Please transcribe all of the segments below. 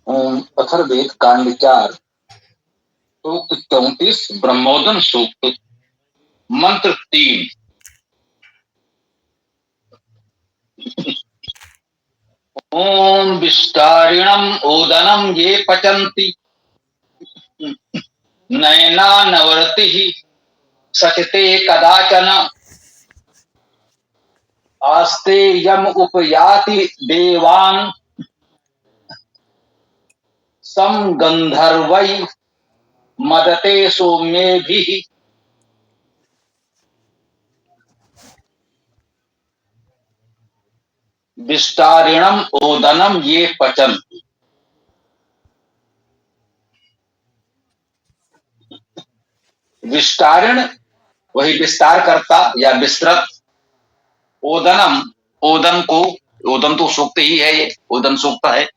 ओम अथर्ववेद कांड 4 सूक्त 34 ब्रह्मोदन सूक्त मंत्र 3। ओम विस्तारिणम ओदनम ये पचन्ति नयना नवरति सचते कदाचन आस्ते यम उपयाति देवान् सम गंधर्वै मदते सौम्येभिः। विस्तारिणम ओदनम ये पचन्ति। विस्तारिण वही विस्तार करता या विस्तृत। ओदनम ओदन को, ओदन तो सूक्त ही है, ये ओदन सूक्त है,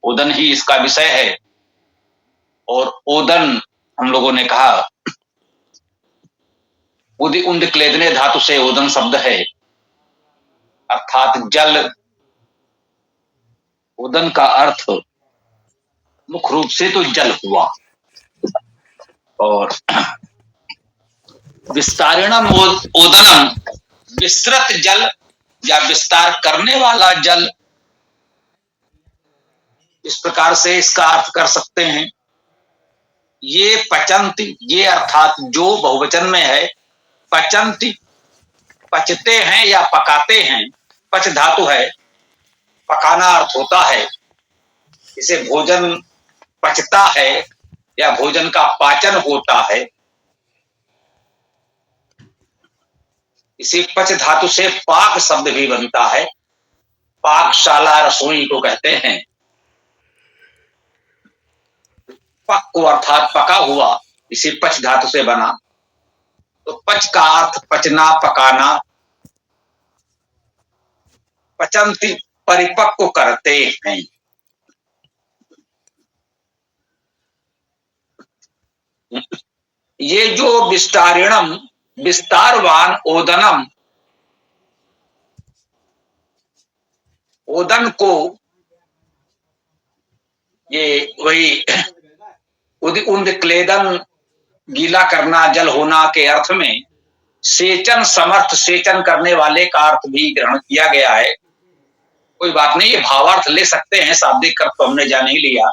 ओदन ही इसका विषय है। और ओदन हम लोगों ने कहा उदि उंद क्लेदने धातु से ओदन शब्द है, अर्थात जल। ओदन का अर्थ मुख्य रूप से तो जल हुआ। और विस्तारिणम ओदनम विस्तृत जल या विस्तार करने वाला जल, इस प्रकार से इसका अर्थ कर सकते हैं। ये पचंती, ये अर्थात जो बहुवचन में है, पचंती पचते हैं या पकाते हैं। पच धातु है, पकाना अर्थ होता है। इसे भोजन पचता है या भोजन का पाचन होता है। इसी पच धातु से पाक शब्द भी बनता है, पाकशाला रसोई को कहते हैं। पक को अर्थात पका हुआ, इसी पच धातु से बना। तो पच का अर्थ पचना, पकाना। पचंती परिपक्व करते हैं। ये जो विस्तारिणम विस्तारवान ओदनम, ओदन को ये वही उद क्लेदन गीला करना, जल होना के अर्थ में सेचन समर्थ, सेचन करने वाले का अर्थ भी ग्रहण किया गया है। कोई बात नहीं, ये भावार्थ ले सकते हैं, शाब्दिक अर्थ तो हमने जान ही लिया।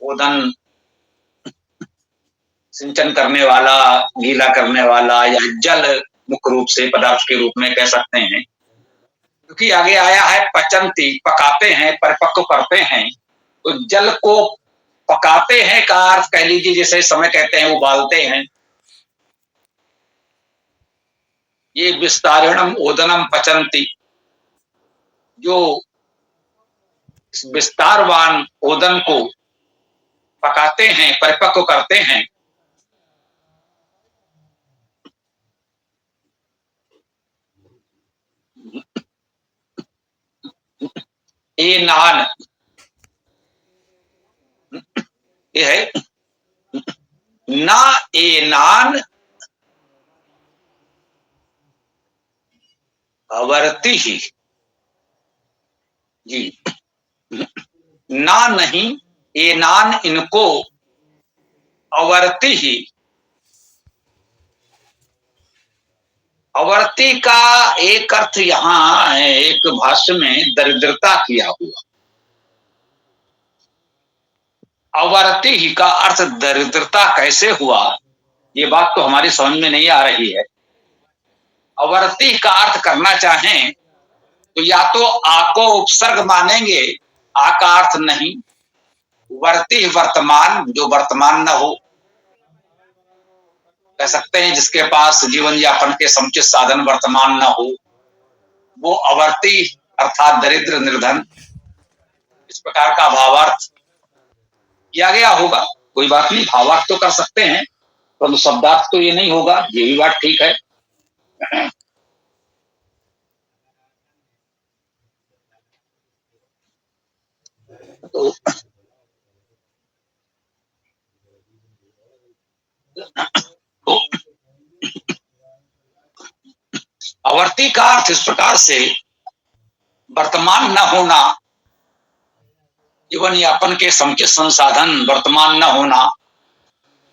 ओदन सिंचन करने वाला, गीला करने वाला, या जल मुख्य रूप से पदार्थ के रूप में कह सकते हैं। क्योंकि आगे आया है पचंती, पकाते हैं, परिपक्व करते हैं। तो जल को पकाते हैं का अर्थ कह लीजिए जैसे समय कहते हैं उबालते हैं। ये विस्तारिणम ओदनम पचंती, जो विस्तारवान ओदन को पकाते हैं, परिपक्व करते हैं। ये नान, ये है ना, ए नान अवर्ती ही जी, ना नहीं, ए नान इनको, अवर्ती ही। अवर्ती का एक अर्थ यहां है, एक भाष्य में दरिद्रता किया हुआ। अवर्ती ही का अर्थ दरिद्रता कैसे हुआ, ये बात तो हमारी समझ में नहीं आ रही है। अवर्ती का अर्थ करना चाहें तो या तो आ को उपसर्ग मानेंगे, आ का अर्थ नहीं। वर्ती वर्तमान, जो वर्तमान न हो, कह सकते हैं जिसके पास जीवन यापन के समुचित साधन वर्तमान न हो, वो अवर्ती अर्थात दरिद्र, निर्धन, इस प्रकार का भावार्थ किया गया होगा। कोई बात नहीं, भावार्थ तो कर सकते हैं, परंतु शब्दार्थ तो ये नहीं होगा, ये भी बात ठीक है। तो अवर्ती का अर्थ इस प्रकार से वर्तमान न होना, जीवन यापन के समुचित संसाधन वर्तमान न होना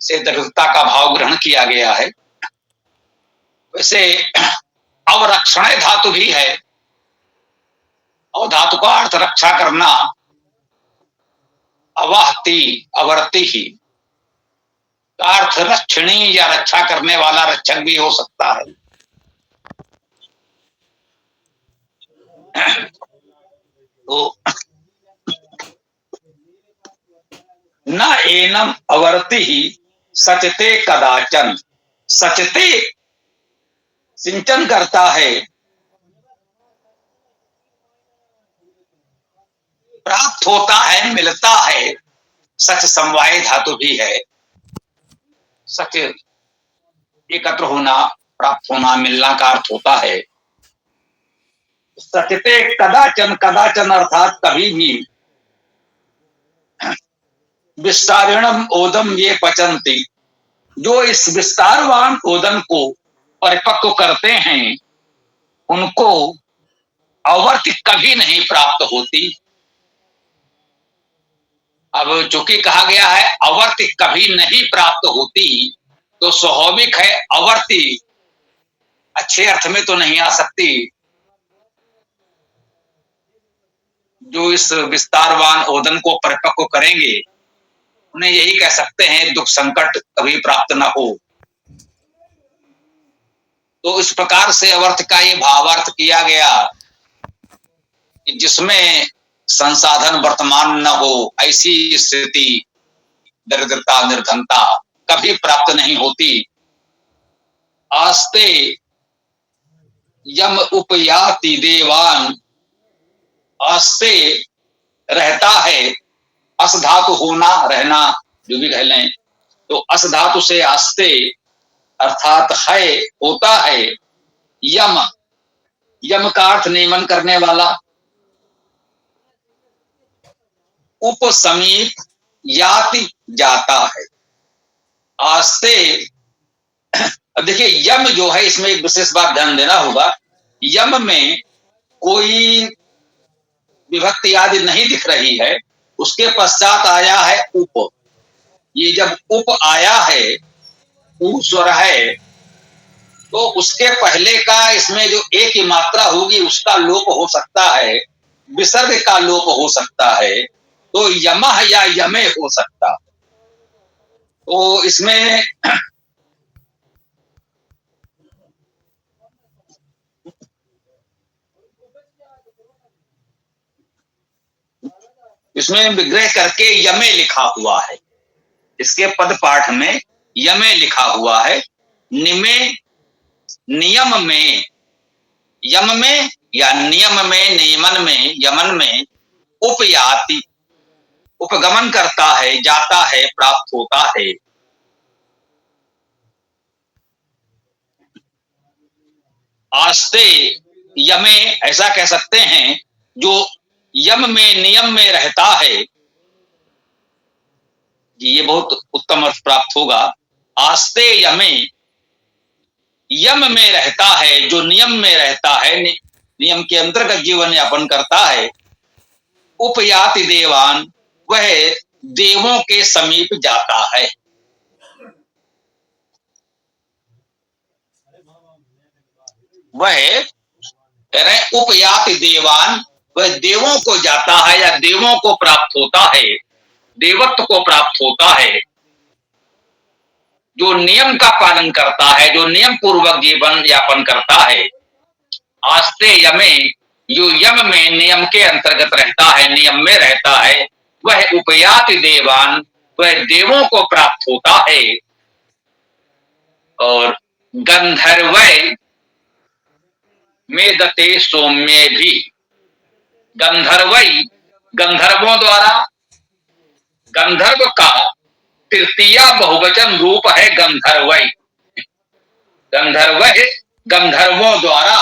से दरिद्रता का भाव ग्रहण किया गया है। वैसे अवरक्षण धातु भी है, और धातु का अर्थ रक्षा करना, अवहति अवर्ति ही का अर्थ रक्षणी या रक्षा करने वाला, रक्षक भी हो सकता है। तो न एनम अवर्ति ही सचते कदाचन, सचते सिंचन करता है, प्राप्त होता है, मिलता है। सच समवाय धातु भी है। सच एकत्र होना, प्राप्त होना, मिलना का अर्थ होता है। सचते कदाचन, कदाचन अर्थात कभी भी, विस्तारिणम ओदम ये पचंती, जो इस विस्तारवान ओदन को परिपक्व करते हैं उनको अवर्त कभी नहीं प्राप्त होती। अब चूंकि कहा गया है अवर्त कभी नहीं प्राप्त होती, तो स्वाभाविक है अवर्ती अच्छे अर्थ में तो नहीं आ सकती। जो इस विस्तारवान ओदन को परिपक्व करेंगे उन्हें यही कह सकते हैं दुख संकट कभी प्राप्त न हो। तो इस प्रकार से अवर्थ का ये भावार्थ किया गया कि जिसमें संसाधन वर्तमान न हो, ऐसी स्थिति दरिद्रता निर्धनता कभी प्राप्त नहीं होती। आस्ते यम उपयाति देवान, आस्ते रहता है, अस धातु होना रहना जो भी कह लें, तो अस धातु से आस्ते अर्थात है, होता है। यम, यम का अर्थ नियमन करने वाला। उप समीप याति जाता है, आस्ते। देखिए यम जो है इसमें एक विशेष बात ध्यान देना होगा, यम में कोई विभक्ति आदि नहीं दिख रही है, उसके पश्चात आया है उप। ये जब उप आया है, उ स्वर है, तो उसके पहले का इसमें जो एक ही मात्रा होगी उसका लोप हो सकता है, विसर्ग का लोप हो सकता है, तो यमः या यमे हो सकता है। तो इसमें विग्रह करके यमे लिखा हुआ है, इसके पद पाठ में यमे लिखा हुआ है। निमे, नियम में, यम में या नियम में, नियमन में, यमन में, उपयाति उपगमन करता है, जाता है, प्राप्त होता है। आस्ते यमे ऐसा कह सकते हैं, जो यम में नियम में रहता है, ये बहुत उत्तम अर्थ प्राप्त होगा। आस्ते यमे, यम में रहता है, जो नियम में रहता है, नियम के अंतर्गत जीवन यापन करता है। उपयाति देवान, वह देवों के समीप जाता है। वह उपयाति देवान, वह देवों को जाता है या देवों को प्राप्त होता है, देवत्व को प्राप्त होता है। जो नियम का पालन करता है, जो नियम पूर्वक जीवन यापन करता है। आस्ते यमे, जो यम में नियम के अंतर्गत रहता है, नियम में रहता है, वह उपयाति देवान, वह देवों को प्राप्त होता है। और गंधर्व मेदते सौम्य भी, गंधर्वई, गंधर्वों द्वारा, गंधर्व का तृतीय बहुवचन रूप है गंधर्वई। गंधर्व गंधर्वों द्वारा,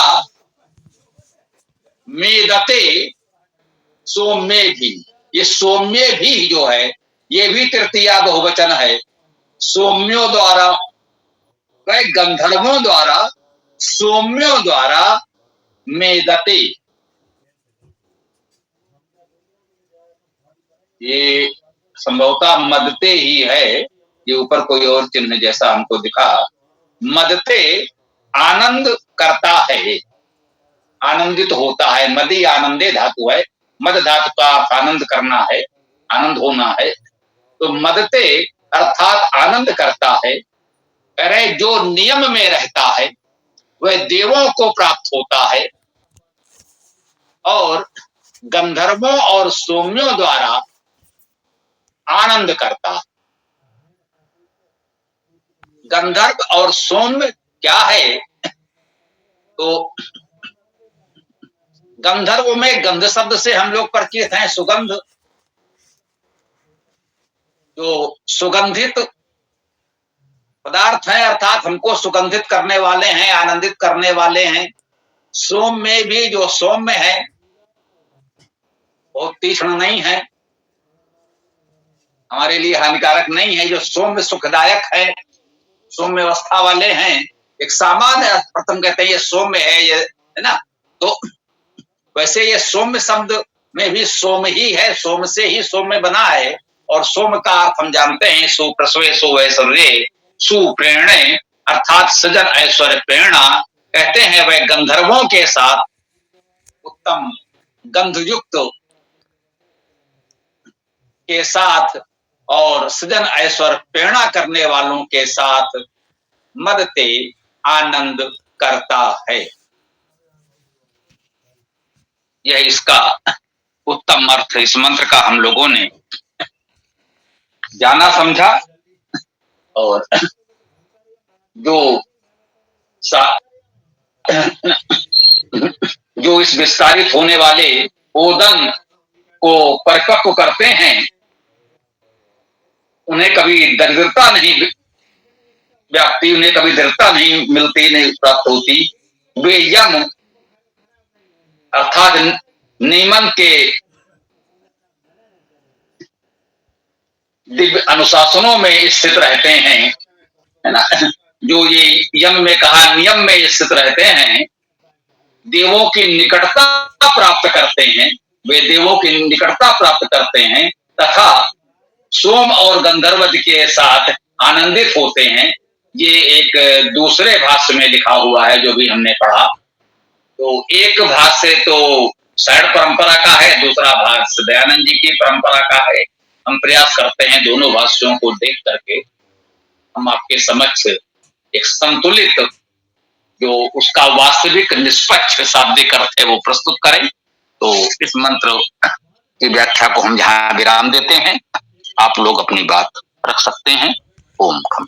मेदते सौम्य भी, ये सौम्य भी जो है ये भी तृतीय बहुवचन है। सौम्यों द्वारा, वह गंधर्वों द्वारा, सौम्यों द्वारा मेदते, ये संभवतः मदते ही है, ये ऊपर कोई और चिन्ह जैसा हमको दिखा। मदते आनंद करता है, आनंदित होता है। मदी आनंदे धातु है, मद धातु का अर्थ आनंद करना है, आनंद होना है। तो मदते अर्थात आनंद करता है। अरे जो नियम में रहता है वह देवों को प्राप्त होता है और गंधर्वों और सौम्यों द्वारा आनंद करता है। गंधर्व और सौम्य क्या है? तो गंधर्व में गंध शब्द से हम लोग परिचित हैं, सुगंध, जो सुगंधित पदार्थ है, अर्थात हमको सुगंधित करने वाले हैं, आनंदित करने वाले हैं। सोम में भी जो सौम्य है बहुत तीक्ष्ण नहीं है, हमारे लिए हानिकारक नहीं है। जो सौम्य सुखदायक है, सौम्य अवस्था वाले हैं, एक सामान्य प्रथम कहते हैं ये सौम्य है, ये है ना। तो वैसे ये सौम्य शब्द में भी सोम ही है, सोम से ही सौम्य बना है। और सोम का अर्थ हम जानते हैं सुप्रसवे सुवैश्वर्य सुप्रेरणे, अर्थात सृजन ऐश्वर्य प्रेरणा। कहते हैं वह गंधर्वों के साथ उत्तम गंधयुक्त के साथ और सृजन ऐश्वर्य प्रेरणा करने वालों के साथ मदते आनंद करता है। यह इसका उत्तम अर्थ इस मंत्र का हम लोगों ने जाना समझा। और जो इस विस्तारित होने वाले ओदन को परिपक्व करते हैं उन्हें कभी दरिद्रता नहीं व्याप्ति, उन्हें कभी दरिद्रता नहीं मिलती, नहीं प्राप्त होती। वे यम अर्थात नियमन के दिव्य अनुशासनों में स्थित रहते हैं, है ना। जो ये यम में कहा नियम में स्थित रहते हैं, देवों की निकटता प्राप्त करते हैं, वे देवों की निकटता प्राप्त करते हैं तथा सोम और गंधर्व के साथ आनंदित होते हैं। ये एक दूसरे भाष्य में लिखा हुआ है जो भी हमने पढ़ा। तो एक भाष्य तो शैव परंपरा का है, दूसरा भाष्य दयानंद जी की परंपरा का है। हम प्रयास करते हैं दोनों भाष्यों को देख करके हम आपके समक्ष एक संतुलित जो उसका वास्तविक निष्पक्ष शाब्दिक अर्थ है वो प्रस्तुत करें। तो इस मंत्र की व्याख्या को हम जहां विराम देते हैं, आप लोग अपनी बात रख सकते हैं। ओम खम।